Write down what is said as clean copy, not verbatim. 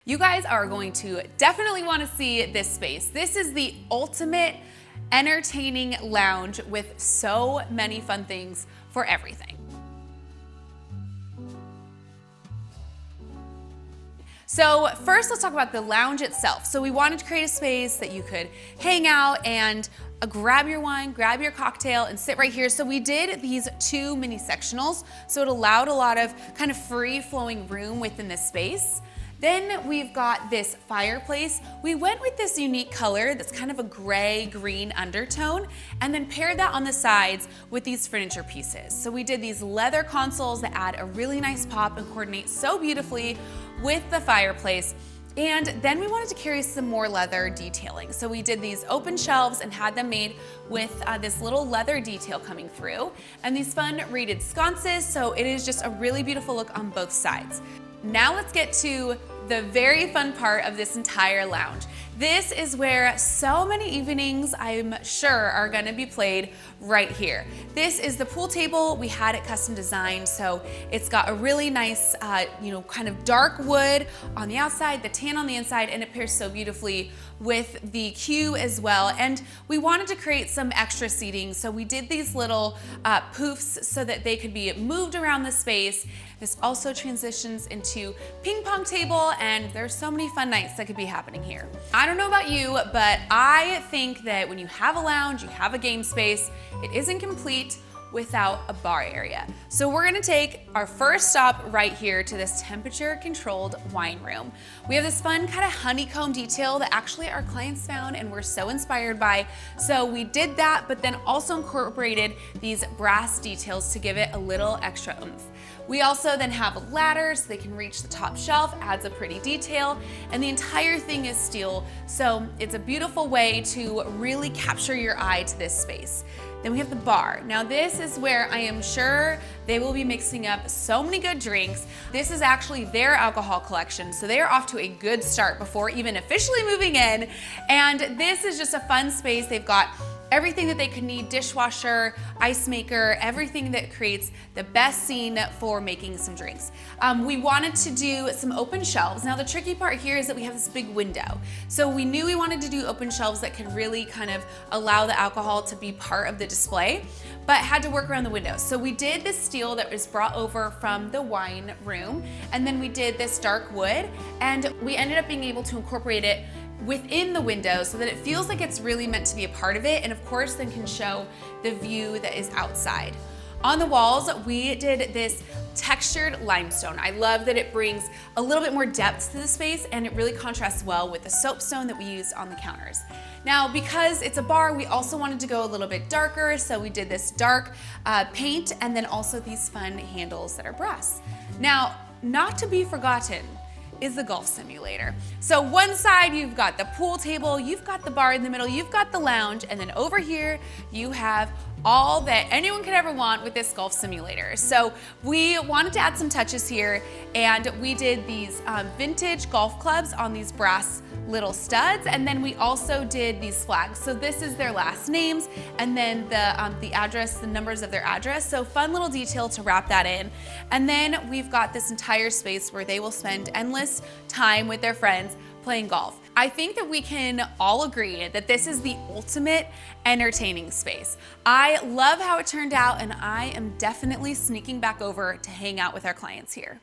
You guys are going to definitely want to see this space. This is the ultimate entertaining lounge with so many fun things for everything. So first, let's talk about the lounge itself. So we wanted to create a space that you could hang out and grab your wine, grab your cocktail, and sit right here. So we did these two mini sectionals, so it allowed a lot of kind of free-flowing room within this space. Then we've got this fireplace. We went with this unique color that's kind of a gray-green undertone, and then paired that on the sides with these furniture pieces. So we did these leather consoles that add a really nice pop and coordinate so beautifully with the fireplace. And then we wanted to carry some more leather detailing. So we did these open shelves and had them made with this little leather detail coming through, and these fun rated sconces, so it is just a really beautiful look on both sides. Now let's get to the very fun part of this entire lounge. This is where so many evenings, I'm sure, are gonna be played right here. This is the pool table. We had it custom designed, so it's got a really nice, kind of dark wood on the outside, the tan on the inside, and it pairs so beautifully with the queue as well. And we wanted to create some extra seating, so we did these little poofs so that they could be moved around the space. This also transitions into ping pong table, and there's so many fun nights that could be happening here. I don't know about you, but I think that when you have a lounge, you have a game space, it isn't complete without a bar area. So we're gonna take our first stop right here to this temperature controlled wine room. We have this fun kind of honeycomb detail that actually our clients found and we're so inspired by. So we did that, but then also incorporated these brass details to give it a little extra oomph. We also then have a ladder so they can reach the top shelf, adds a pretty detail, and the entire thing is steel, so it's a beautiful way to really capture your eye to this space. Then we have the bar. Now this is where I am sure they will be mixing up so many good drinks. This is actually their alcohol collection, so they are off to a good start before even officially moving in. And this is just a fun space. They've got everything that they could need, dishwasher, ice maker, everything that creates the best scene for making some drinks. We wanted to do some open shelves. Now the tricky part here is that we have this big window. So we knew we wanted to do open shelves that could really kind of allow the alcohol to be part of the display, but had to work around the window. So we did this steel that was brought over from the wine room, and then we did this dark wood, and we ended up being able to incorporate it within the window so that it feels like it's really meant to be a part of it, and of course then can show the view that is outside. On the walls, we did this textured limestone. I love that it brings a little bit more depth to the space, and it really contrasts well with the soapstone that we used on the counters. Now, because it's a bar, we also wanted to go a little bit darker, so we did this dark paint, and then also these fun handles that are brass. Now, not to be forgotten is the golf simulator. So one side you've got the pool table, you've got the bar in the middle, you've got the lounge, and then over here you have all that anyone could ever want with this golf simulator. So we wanted to add some touches here, and we did these vintage golf clubs on these brass little studs, and then we also did these flags. So this is their last names, and then the address, the numbers of their address. So fun little detail to wrap that in. And then we've got this entire space where they will spend endless time with their friends playing golf. I think that we can all agree that this is the ultimate entertaining space. I love how it turned out, and I am definitely sneaking back over to hang out with our clients here.